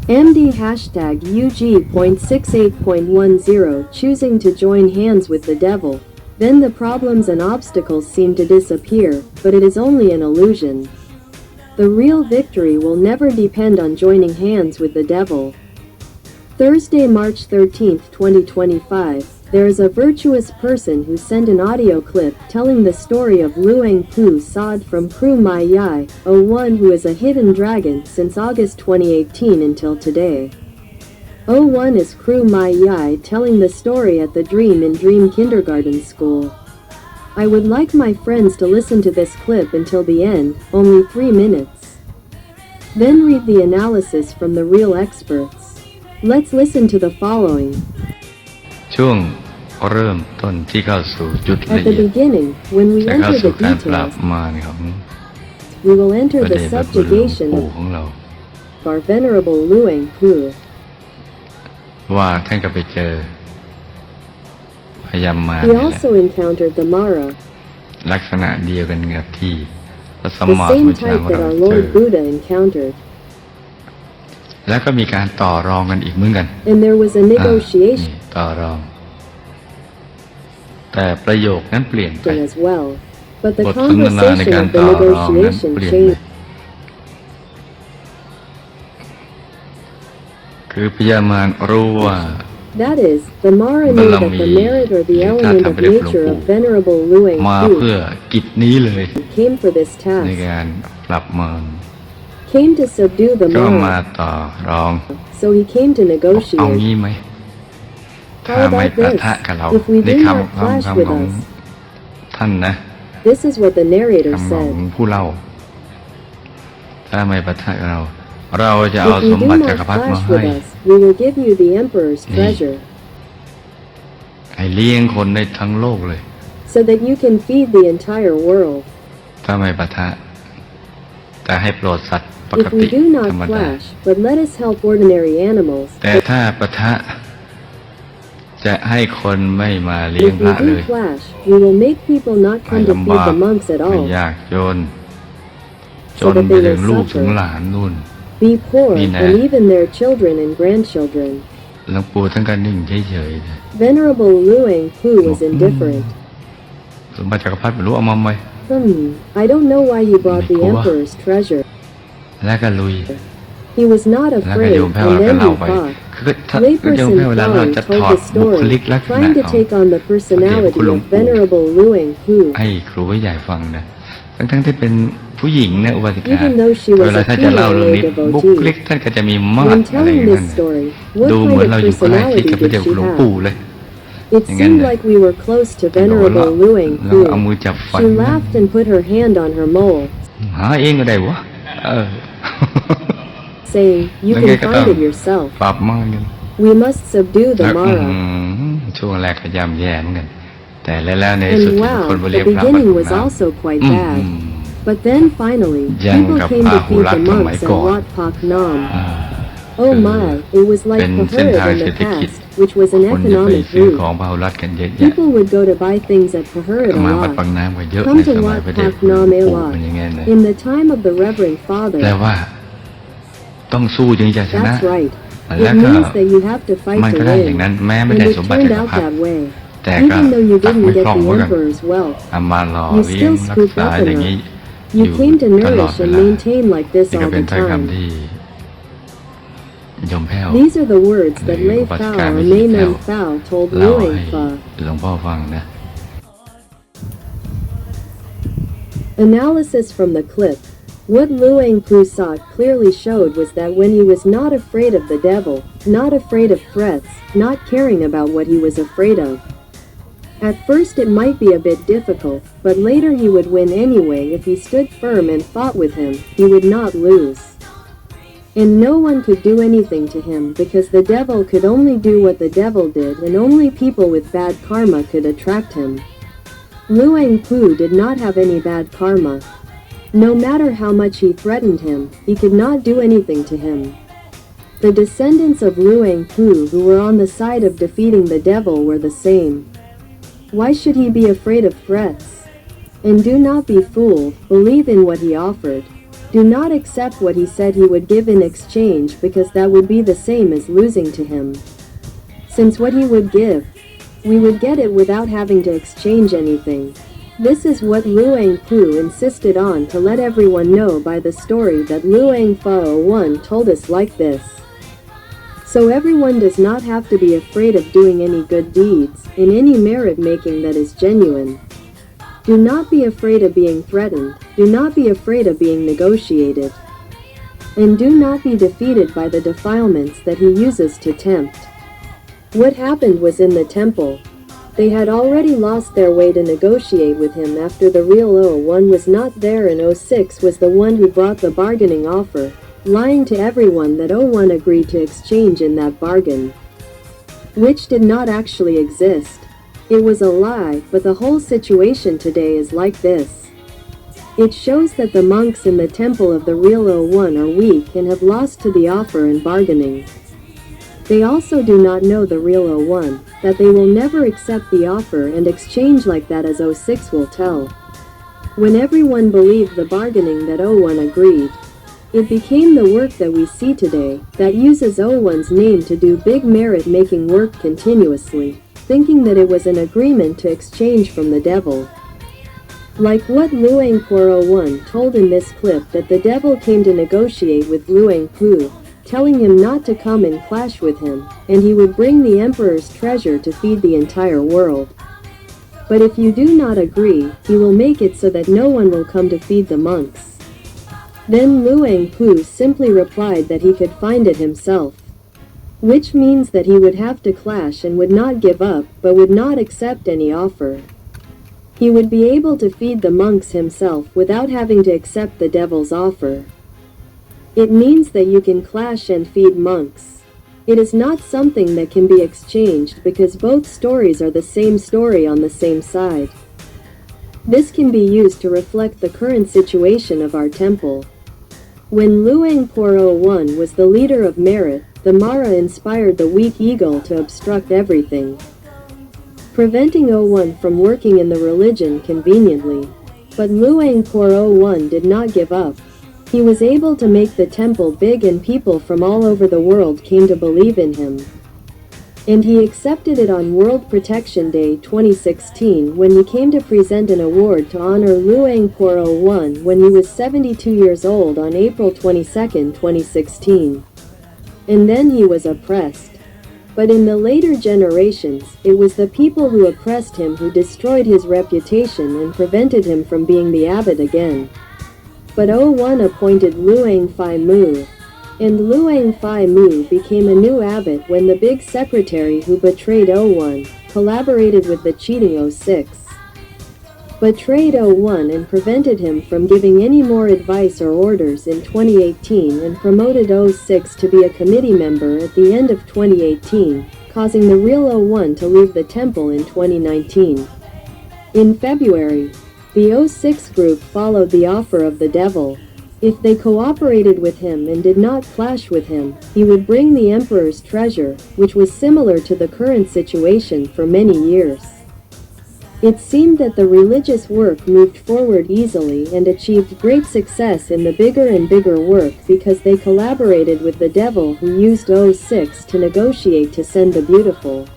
MD hashtag UG.68.10 choosing to join hands with the devil. Then the problems and obstacles seem to disappear, but it is only an illusion. The real victory will never depend on joining hands with the devil. Thursday, March 13, 2025. There is a virtuous person who sent an audio clip telling the story of Luang Pu Sod from Crew Mai Yai, one who is a hidden dragon since August 2018 until today. 01 is Crew Mai Yai telling the story at the Dream in Dream Kindergarten School. I would like my friends to listen to this clip until the end, only 3 minutes. Then read the analysis from the real experts. Let's listen to the following. ช่วงเริ่มต้นที่เข้าสู่จุดละ At the เอียด beginning, when we จะเข้า enter สู่ the การปราบ details, มารของ we will enter พระ the เดชพระคุณหลวง subjugation ปู่ of ของเรา our venerable Luang Pu. ว่าท่านก็ไปเจอพยามาร He also encountered the Mara, ลักษณะเดียวกันกับที่พระสัม the มาสัม same พุทธเจ้า type ของ that เรา our เจอ Lord Buddha encountered. แล้วก็มีการต่อรองกันอีกเหมือนกัน And there was a นี่ negotiation ต่อรองแต่ประโยคนั้นเปลี่ยนไป as well. But the บทสนทนาใน conversation การ of the ต่อรองนั้น negotiation เปลี่ยนไป changed. คือพยามารรู้ว่า That is, the Mara knew that the merit or the element of nature of Venerable Luang มา Pu เพื่อกิจนี้เลย came for this ใน task, การปรับมาร came to subdue the ก็มา Mara, ต่อรอง so he came to เอา negotiate. งี้ไหมถ้า How ไม่ about ปะ this? ทะกับเรา If we ใน do ค not ำ clash with ของ us, ท่านนะ this is what the narrator คำของ said. ผู้เล่าถ้าไม่ปะทะกับเรา เราจะเอา If ส you ม do บัติจั not กรพรรดิมา clash ให้ with us, we will give you the emperor's treasure, ให้เลี้ยงคนในทั้งโลกเลย so that you can feed the entire world. ถ้าไม่ปะทะแต่ให้โปรดสัตว์ปก If ติ we do ธร not รมดา clash, but let us help ordinary animals, แต่ถ้าปะทะจะให้คนไม่มาเลี้ยง if พ we ระเล do ย clash, we will make people not ไม่ come to ลำ feed บาก the monks at ไม่ all, ยากจน so that ไป they ถึง will ลูกถึง suffer, หลานนู่น be poor, Nina. and even their children and grandchildren. หลวงปู่ท่านก็นิ่งเฉยๆนะ Venerable Luang Pu was indifferent. สมบัติจักรพรรดิไม่รู้เอามาไหม I don't know why he brought the emperor's treasure. แล้วก็ลุย He was not แล้วก็ afraid, โยมแพ้ว and ก็ then เล่า he ไป fought. คือถ้าโยม Layperson แพ้เวลาเรา Fang จะถ told อด the บุค story, ลิกลักษณะ trying to ของ take on the personality of Venerable Luang Pu. ให้ครูใหญ่ฟังนะทั้งที่เป็นผู้หญิงนะอุบาสิกา Even though she เว was ลา a ท่านจะเล่าเรื่อง female นี้ lay บุคลิก devotee, ท่านก็จะมีมาด when อะไรอ telling ย่างนั้ this น story, what ดูเหมือน kind เรา of อยู่ใกล้ชิด personality กับพระ did เดช she หลวงปู่ have? เลย It seemed like we were close to Venerable Luang แล้วเอา Pu. มือจับฟัน She laughed and put her hand on her mole, หาเองก็ได้วะsaying, "You Lang can ngay ka find tao. it yourself. ปรับมากกัน We must subdue แล้ the ว Mara." ช่วงแรกก็ย่ำแย่เหมือนกันแต่แล้วในสุด And ที่คน wow, ไป the เรียกพระ beginning ป was ฐม also quite น้ำ bad. But then finally, Yang people kap came to feed the ahulat monks samay at ko. Wat Pak Nam. อ่า Oh my, it was like เป็นเส้น Pahurit ทาง in เศร the ษฐกิจ past, which was an คนจะไป economic ซื้อของ route. พาหุรัตกันเยอะแยะ People would go to buy things at Pahurit ก็ a มาวัดบาง lot. น้ำกันเยอะ Come ใน to สมัย Wat พระเดช Pak คุณหลวง Nam a ปู่ lot. เป็นอย่างเงี้ยเลย In the time of the Reverend แปล Father, ว่าต้องสู้จึงจะชนะ that's right. แล้ว It ก็ means that you have to fight มัน to ก็ได้อย่าง win. นั้นแม้ไม่ And ได้ it สมบัติ turned จักร out พรรดิ that way. แต่ก็ Even though you ตัก didn't ไม่ get คล่อง the เหมือนกัน emperor's wealth, เอามาหล่อ you เลี้ยง still รัก scooped ษา up อย่าง enough. นี้ You อยู่ came to ตลอด nourish เว and ลา maintain like this นี่ก็ all เป็น the ถ้อย time. คำที่โยมแพ้ว These are the words that หรือ Lei อุบาสิ Phao กา or ไม่ Mei ใช่แพ้ว Nun Phao told เล่า Luang ให้ Pha. หลวงพ่อฟังนะ Analysis from the clip. What Luang Pu Sat clearly showed was that when he was not afraid of the devil, not afraid of threats, not caring about what he was afraid of. At first it might be a bit difficult, but later he would win anyway if he stood firm and fought with him, he would not lose. And no one could do anything to him because the devil could only do what the devil did and only people with bad karma could attract him. Luang Pu did not have any bad karma. No matter how much he threatened him, he could not do anything to him. The descendants of Luang Pu who were on the side of defeating the devil were the same. Why should he be afraid of threats? And do not be fooled, believe in what he offered. Do not accept what he said he would give in exchange, because that would be the same as losing to him. Since what he would give, we would get it without having to exchange anything. This is what Luang Pu insisted on to let everyone know by the story that Luang Fo 1 told us like this. So everyone does not have to be afraid of doing any good deeds, in any merit making that is genuine. Do not be afraid of being threatened, do not be afraid of being negotiated. And do not be defeated by the defilements that he uses to tempt. What happened was in the temple. They had already lost their way to negotiate with him after the real 01 was not there, and 06 was the one who brought the bargaining offer, lying to everyone that 01 agreed to exchange in that bargain, which did not actually exist. It was a lie, but the whole situation today is like this. It shows that the monks in the temple of the real 01 are weak and have lost to the offer and bargaining. They also do not know the real 01, that they will never accept the offer and exchange like that, as 06 will tell. When everyone believed the bargaining that 01 agreed, it became the work that we see today, that uses 01's name to do big merit-making work continuously, thinking that it was an agreement to exchange from the devil. Like what Luang Por 01 told in this clip, that the devil came to negotiate with Luang Pu, telling him not to come and clash with him, and he would bring the emperor's treasure to feed the entire world. But if you do not agree, he will make it so that no one will come to feed the monks. Then Luang Pu simply replied that he could find it himself, which means that he would have to clash and would not give up, but would not accept any offer. He would be able to feed the monks himself without having to accept the devil's offer. It means that you can clash and feed monks. It is not something that can be exchanged, because both stories are the same story on the same side. This can be used to reflect the current situation of our temple. When Luang Por 01 was the leader of merit, the Mara inspired the weak eagle to obstruct everything, preventing 01 from working in the religion conveniently. But Luang Por 01 did not give up. He was able to make the temple big, and people from all over the world came to believe in him. And he accepted it on World Protection Day 2016, when he came to present an award to honor Luang Por 01 when he was 72 years old on April 22, 2016. And then he was oppressed. But in the later generations, it was the people who oppressed him who destroyed his reputation and prevented him from being the abbot again. But 01 appointed Luang Phi Mu, and Luang Phi Mu became a new abbot when the big secretary who betrayed 01 collaborated with the cheating 06. Betrayed 01 and prevented him from giving any more advice or orders in 2018, and promoted 06 to be a committee member at the end of 2018, causing the real 01 to leave the temple in 2019. In February, the 06 group followed the offer of the devil. If they cooperated with him and did not clash with him, he would bring the emperor's treasure, which was similar to the current situation for many years. It seemed that the religious work moved forward easily and achieved great success in the bigger and bigger work, because they collaborated with the devil, who used 06 to negotiate to send the beautiful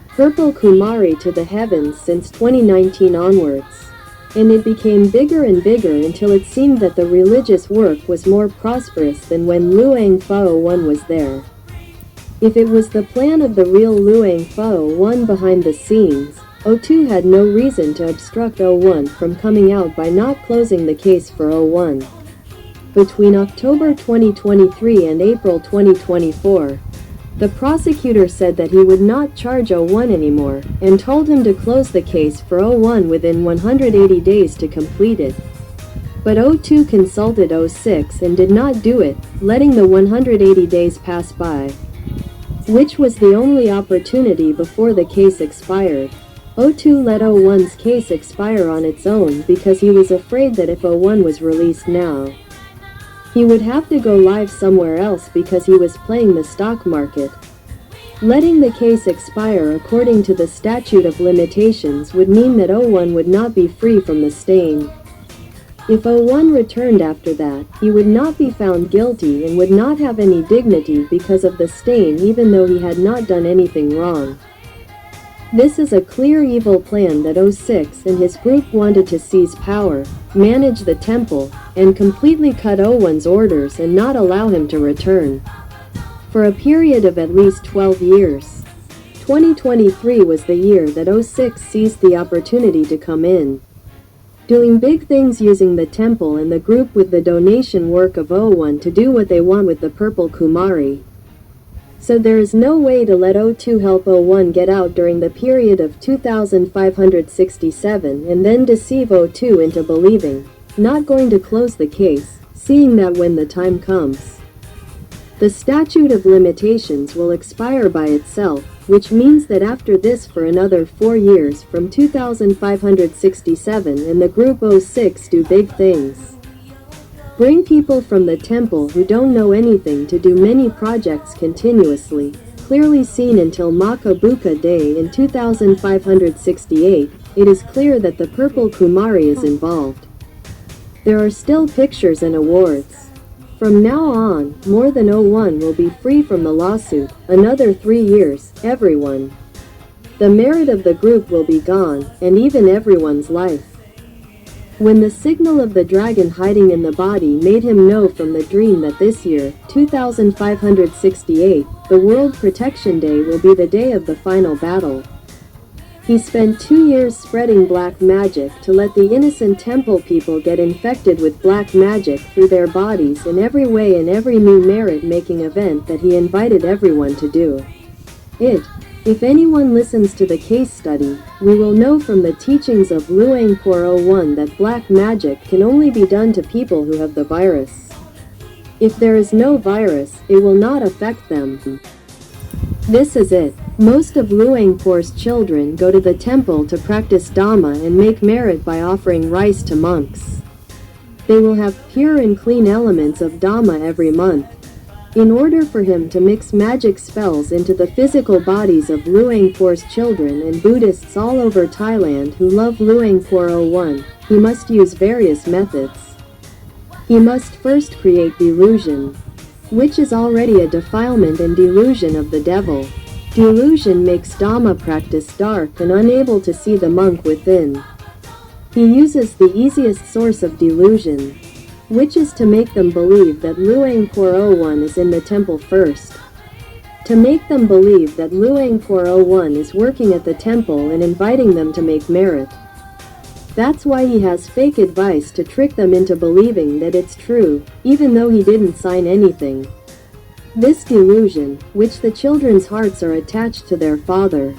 purple Kumari to the heavens since 2019 onwards. And it became bigger and bigger until it seemed that the religious work was more prosperous than when Luang Pho 01 was there. If it was the plan of the real Luang Pho 01 behind the scenes, 02 had no reason to obstruct 01 from coming out by not closing the case for 01. Between October 2023 and April 2024, the prosecutor said that he would not charge 01 anymore, and told him to close the case for 01 within 180 days to complete it. But 02 consulted 06 and did not do it, letting the 180 days pass by, which was the only opportunity before the case expired. 02 let 01's case expire on its own because he was afraid that if 01 was released now, he would have to go live somewhere else because he was playing the stock market. Letting the case expire according to the statute of limitations would mean that 01 would not be free from the stain. If O1 returned after that, he would not be found guilty and would not have any dignity because of the stain even though he had not done anything wrong. This is a clear evil plan that O6 and his group wanted to seize power, manage the temple, and completely cut O1's orders and not allow him to return. For a period of at least 12 years. 2023 was the year that O6 seized the opportunity to come in. Doing big things using the temple and the group with the donation work of O1 to do what they want with the purple Kumari. So there is no way to let O2 help O1 get out during the period of 2567 and then deceive O2 into believing, not going to close the case, seeing that when the time comes, the statute of limitations will expire by itself, which means that after this for another 4 years from 2567 and the group O6 do big things. Bring people from the temple who don't know anything to do many projects continuously, clearly seen until Makabuka Day in 2568, it is clear that the purple Kumari is involved. There are still pictures and awards. From now on, more than O1 will be free from the lawsuit, another 3 years, everyone. The merit of the group will be gone, and even everyone's life. When the signal of the dragon hiding in the body made him know from the dream that this year, 2568, the World Protection Day will be the day of the final battle. He spent 2 years spreading black magic to let the innocent temple people get infected with black magic through their bodies in every way in every new merit-making event that he invited everyone to do. If anyone listens to the case study, we will know from the teachings of Luangpur 01 that black magic can only be done to people who have the virus. If there is no virus, it will not affect them. This is it. Most of Luangpur's children go to the temple to practice Dhamma and make merit by offering rice to monks. They will have pure and clean elements of Dhamma every month. In order for him to mix magic spells into the physical bodies of Luangpur's children and Buddhists all over Thailand who love Luangpur 01, he must use various methods. He must first create delusion, which is already a defilement and delusion of the devil. Delusion makes Dhamma practice dark and unable to see the monk within. He uses the easiest source of delusion, which is to make them believe that Luangpur 01 is in the temple first. To make them believe that Luangpur 01 is working at the temple and inviting them to make merit. That's why he has fake advice to trick them into believing that it's true, even though he didn't sign anything. This delusion, which the children's hearts are attached to their father,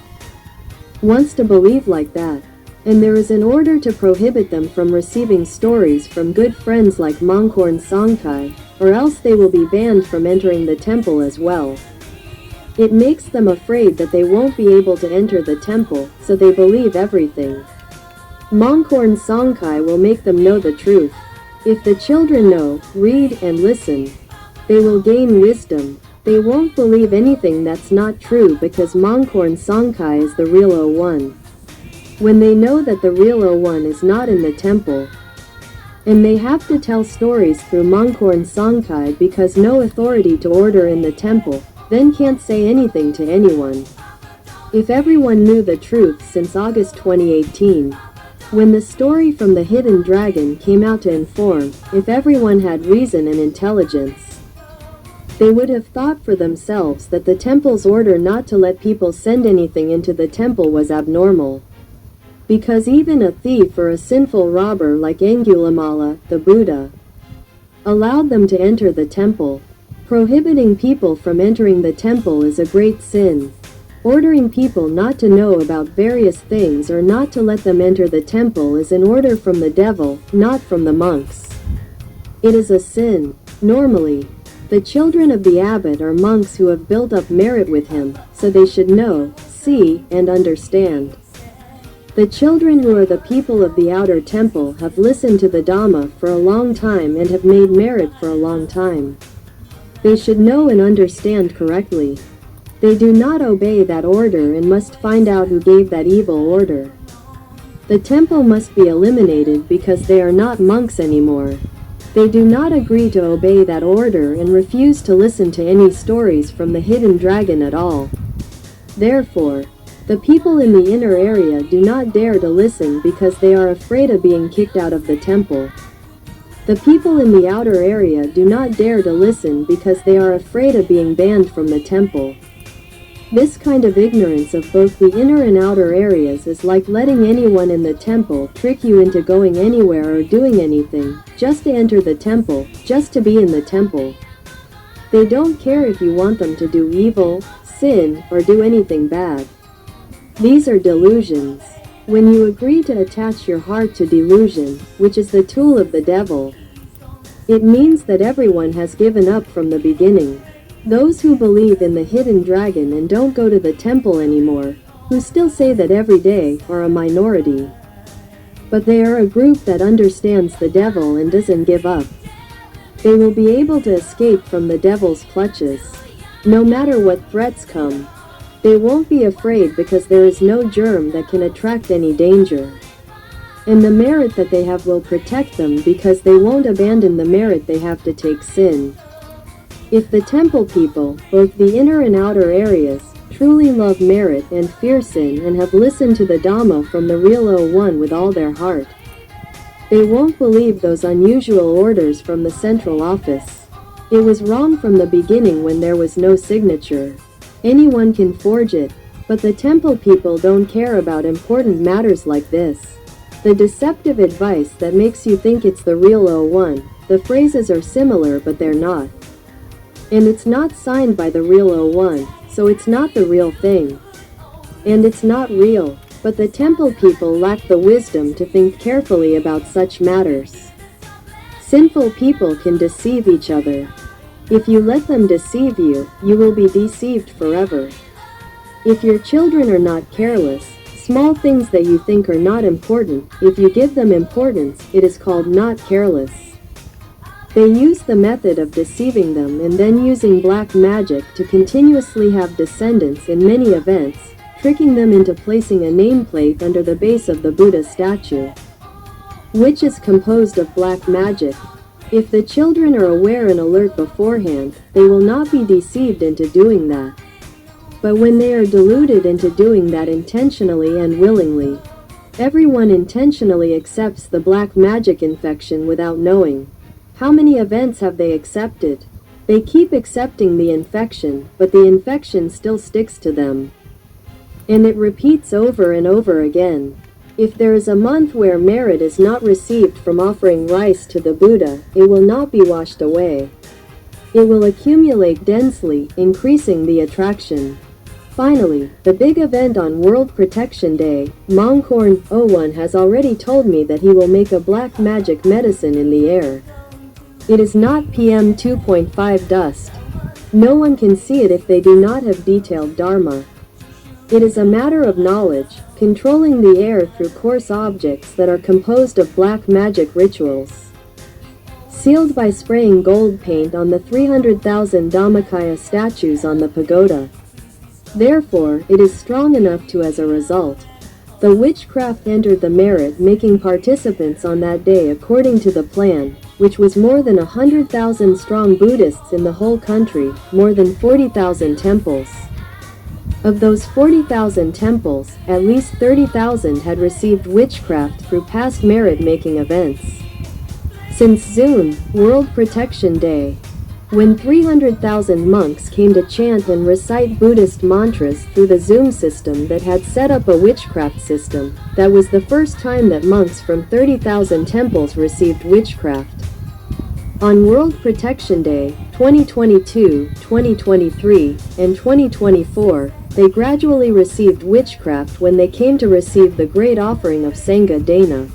wants to believe like that. And there is an order to prohibit them from receiving stories from good friends like Mongkorn Songkai, or else they will be banned from entering the temple as well. It makes them afraid that they won't be able to enter the temple, so they believe everything. Mongkorn Songkai will make them know the truth. If the children know, read, and listen, they will gain wisdom. They won't believe anything that's not true because Mongkorn Songkai is the real O1. When they know that the real O1 is not in the temple, and they have to tell stories through Mongkorn Songkai because no authority to order in the temple, then can't say anything to anyone. If everyone knew the truth since August 2018, when the story from the hidden dragon came out to inform, if everyone had reason and intelligence, they would have thought for themselves that the temple's order not to let people send anything into the temple was abnormal. Because even a thief or a sinful robber like Angulimala, the Buddha, allowed them to enter the temple. Prohibiting people from entering the temple is a great sin. Ordering people not to know about various things or not to let them enter the temple is an order from the devil, not from the monks. It is a sin. Normally, the children of the abbot are monks who have built up merit with him, so they should know, see, and understand. The children who are the people of the outer temple have listened to the Dhamma for a long time and have made merit for a long time. They should know and understand correctly. They do not obey that order and must find out who gave that evil order. The temple must be eliminated because they are not monks anymore. They do not agree to obey that order and refuse to listen to any stories from the hidden dragon at all. Therefore, the people in the inner area do not dare to listen because they are afraid of being kicked out of the temple. The people in the outer area do not dare to listen because they are afraid of being banned from the temple. This kind of ignorance of both the inner and outer areas is like letting anyone in the temple trick you into going anywhere or doing anything, just to enter the temple, just to be in the temple. They don't care if you want them to do evil, sin, or do anything bad. These are delusions. When you agree to attach your heart to delusion, which is the tool of the devil, it means that everyone has given up from the beginning. Those who believe in the hidden dragon and don't go to the temple anymore, who still say that every day, are a minority. But they are a group that understands the devil and doesn't give up. They will be able to escape from the devil's clutches. No matter what threats come, they won't be afraid because there is no germ that can attract any danger. And the merit that they have will protect them because they won't abandon the merit they have to take sin. If the temple people, both the inner and outer areas, truly love merit and fear sin and have listened to the Dhamma from the real O1 with all their heart, they won't believe those unusual orders from the central office. It was wrong from the beginning when there was no signature. Anyone can forge it, but the temple people don't care about important matters like this. The deceptive advice that makes you think it's the real O1, the phrases are similar but they're not. And it's not signed by the real O1, so it's not the real thing. And it's not real, but the temple people lack the wisdom to think carefully about such matters. Sinful people can deceive each other. If you let them deceive you, you will be deceived forever. If your children are not careless, small things that you think are not important, if you give them importance, it is called not careless. They use the method of deceiving them and then using black magic to continuously have descendants in many events, tricking them into placing a nameplate under the base of the Buddha statue, which is composed of black magic. If the children are aware and alert beforehand, they will not be deceived into doing that. But when they are deluded into doing that intentionally and willingly, everyone intentionally accepts the black magic infection without knowing. How many events have they accepted? They keep accepting the infection, but the infection still sticks to them. And it repeats over and over again. If there is a month where merit is not received from offering rice to the Buddha, it will not be washed away. It will accumulate densely, increasing the attraction. Finally, the big event on World Protection Day, Conqueror O1 has already told me that he will make a black magic medicine in the air. It is not PM 2.5 dust. No one can see it if they do not have detailed Dharma. It is a matter of knowledge, controlling the air through coarse objects that are composed of black magic rituals. Sealed by spraying gold paint on the 300,000 Dhammakaya statues on the pagoda. Therefore, it is strong enough to as a result. The witchcraft entered the merit making participants on that day according to the plan, which was more than 100,000 strong Buddhists in the whole country, more than 40,000 temples. Of those 40,000 temples, at least 30,000 had received witchcraft through past merit-making events. Since Zoom, World Protection Day, when 300,000 monks came to chant and recite Buddhist mantras through the Zoom system that had set up a witchcraft system, that was the first time that monks from 30,000 temples received witchcraft. On World Protection Day, 2022, 2023, and 2024, they gradually received witchcraft when they came to receive the great offering of Sangha Dana.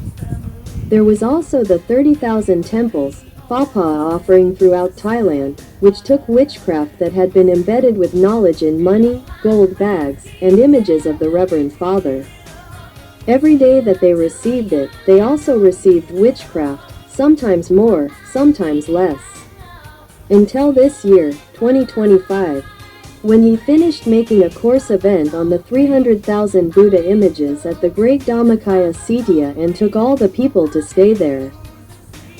There was also the 30,000 temples, Phapa offering throughout Thailand, which took witchcraft that had been embedded with knowledge in money, gold bags, and images of the Reverend Father. Every day that they received it, they also received witchcraft, sometimes more, sometimes less. Until this year, 2025. When he finished making a course event on the 300,000 Buddha images at the great Dhammakaya Sitya and took all the people to stay there.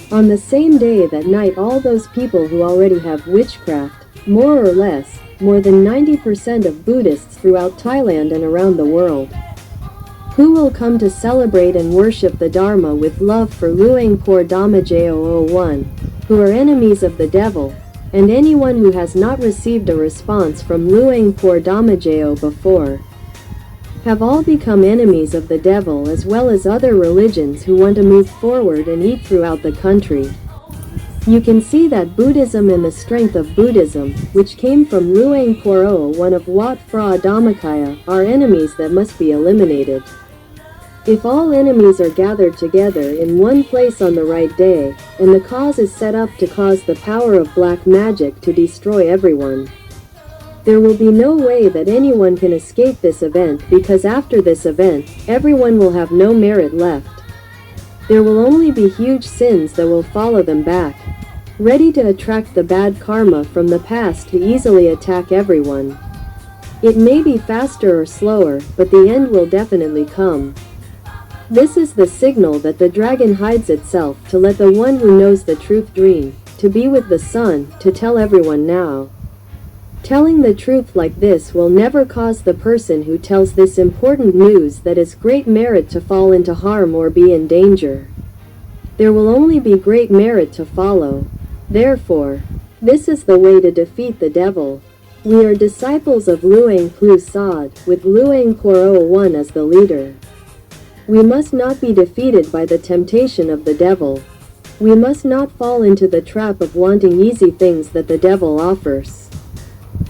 On the same day that night, all those people who already have witchcraft, more or less, more than 90% of Buddhists throughout Thailand and around the world, who will come to celebrate and worship the Dharma with love for Luang Por Dhamma 001, who are enemies of the devil, and anyone who has not received a response from Luang Por Dhamma before, have all become enemies of the devil, as well as other religions who want to move forward and eat throughout the country. You can see that Buddhism and the strength of Buddhism, which came from Luang Por 01 of Wat Phra Dhammakaya, are enemies that must be eliminated. If all enemies are gathered together in one place on the right day, and the cause is set up to cause the power of black magic to destroy everyone, there will be no way that anyone can escape this event, because after this event, everyone will have no merit left. There will only be huge sins that will follow them back, ready to attract the bad karma from the past to easily attack everyone. It may be faster or slower, but the end will definitely come. This is the signal that the dragon hides itself to let the one who knows the truth dream, to be with the sun, to tell everyone now. Telling the truth like this will never cause the person who tells this important news that is great merit to fall into harm or be in danger. There will only be great merit to follow. Therefore, this is the way to defeat the devil. We are disciples of Luang Pu Sad, with Luang Por 01 as the leader. We must not be defeated by the temptation of the devil. We must not fall into the trap of wanting easy things that the devil offers.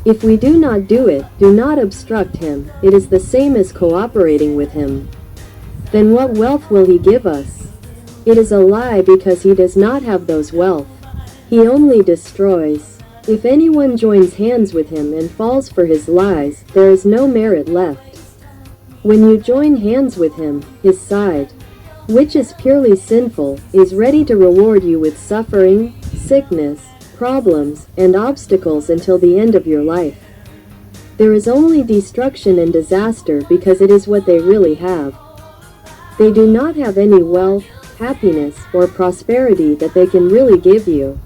If we do not do it, do not obstruct him, it is the same as cooperating with him. Then what wealth will he give us? It is a lie, because he does not have those wealth. He only destroys. If anyone joins hands with him and falls for his lies, there is no merit left. When you join hands with him, his side, which is purely sinful, is ready to reward you with suffering, sickness, problems, and obstacles until the end of your life. There is only destruction and disaster, because it is what they really have. They do not have any wealth, happiness, or prosperity that they can really give you.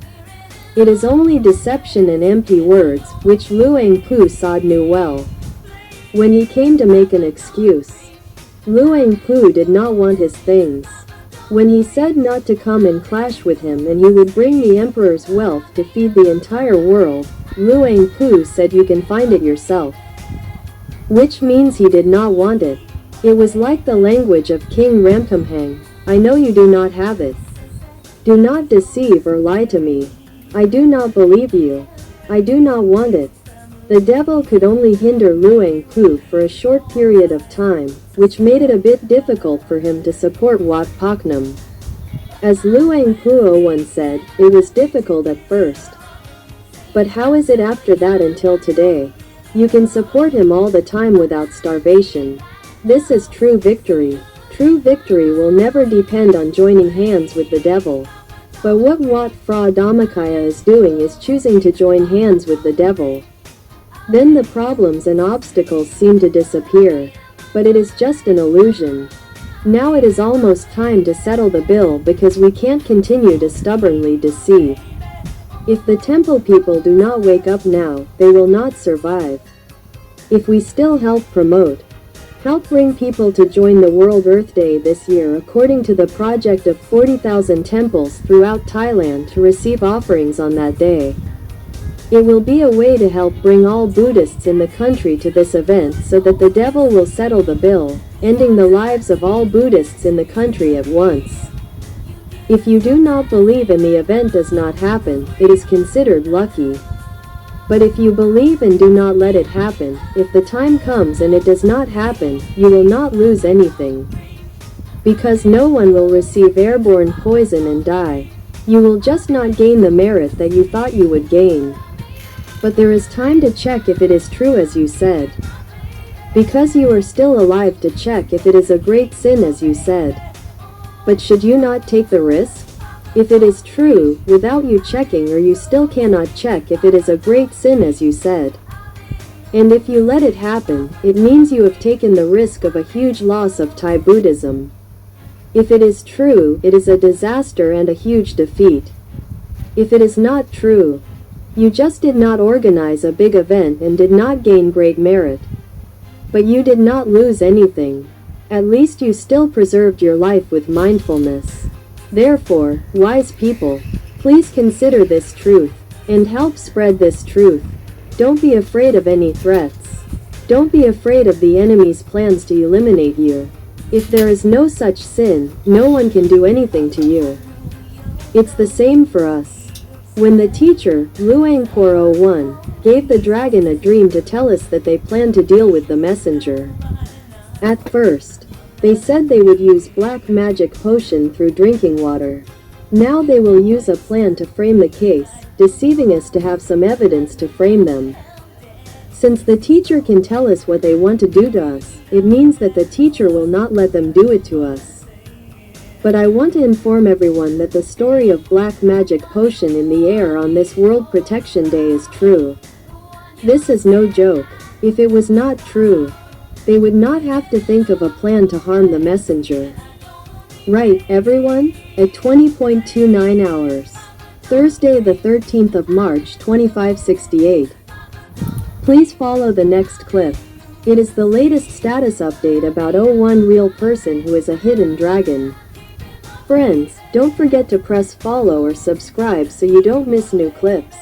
It is only deception and empty words, which Luang Pu Sad knew well. When he came to make an excuse, Luang Pu did not want his things. When he said not to come and clash with him and he would bring the emperor's wealth to feed the entire world, Luang Pu said you can find it yourself. Which means he did not want it. It was like the language of King Ramkhamhaeng, I know you do not have it. Do not deceive or lie to me. I do not believe you. I do not want it. The devil could only hinder Luang Pu for a short period of time, which made it a bit difficult for him to support Wat Paknam. As Luang Pu 01 said, it was difficult at first. But how is it after that until today? You can support him all the time without starvation. This is true victory. True victory will never depend on joining hands with the devil. But what Wat Phra Dhammakaya is doing is choosing to join hands with the devil. Then the problems and obstacles seem to disappear. But it is just an illusion. Now it is almost time to settle the bill, because we can't continue to stubbornly deceive. If the temple people do not wake up now, they will not survive. If we still help bring people to join the World Earth Day this year according to the project of 40,000 temples throughout Thailand to receive offerings on that day. It will be a way to help bring all Buddhists in the country to this event, so that the devil will settle the bill, ending the lives of all Buddhists in the country at once. If you do not believe and the event does not happen, it is considered lucky. But if you believe and do not let it happen, if the time comes and it does not happen, you will not lose anything. Because no one will receive airborne poison and die. You will just not gain the merit that you thought you would gain. But there is time to check if it is true as you said. Because you are still alive to check if it is a great sin as you said. But should you not take the risk? If it is true, without you checking, or you still cannot check if it is a great sin as you said. And if you let it happen, it means you have taken the risk of a huge loss of Thai Buddhism. If it is true, it is a disaster and a huge defeat. If it is not true, you just did not organize a big event and did not gain great merit. But you did not lose anything. At least you still preserved your life with mindfulness. Therefore, wise people, please consider this truth, and help spread this truth. Don't be afraid of any threats. Don't be afraid of the enemy's plans to eliminate you. If there is no such sin, no one can do anything to you. It's the same for us. When the teacher, Luangpor 01, gave the dragon a dream to tell us that they planned to deal with the messenger. At first, they said they would use black magic potion through drinking water. Now they will use a plan to frame the case, deceiving us to have some evidence to frame them. Since the teacher can tell us what they want to do to us, it means that the teacher will not let them do it to us. But I want to inform everyone that the story of black magic potion in the air on this World Protection Day is true. This is no joke. If it was not true, they would not have to think of a plan to harm the messenger. Right, everyone? At 20.29 hours. Thursday the 13th of March 2568. Please follow the next clip. It is the latest status update about 01 real person who is a hidden dragon. Friends, don't forget to press follow or subscribe so you don't miss new clips.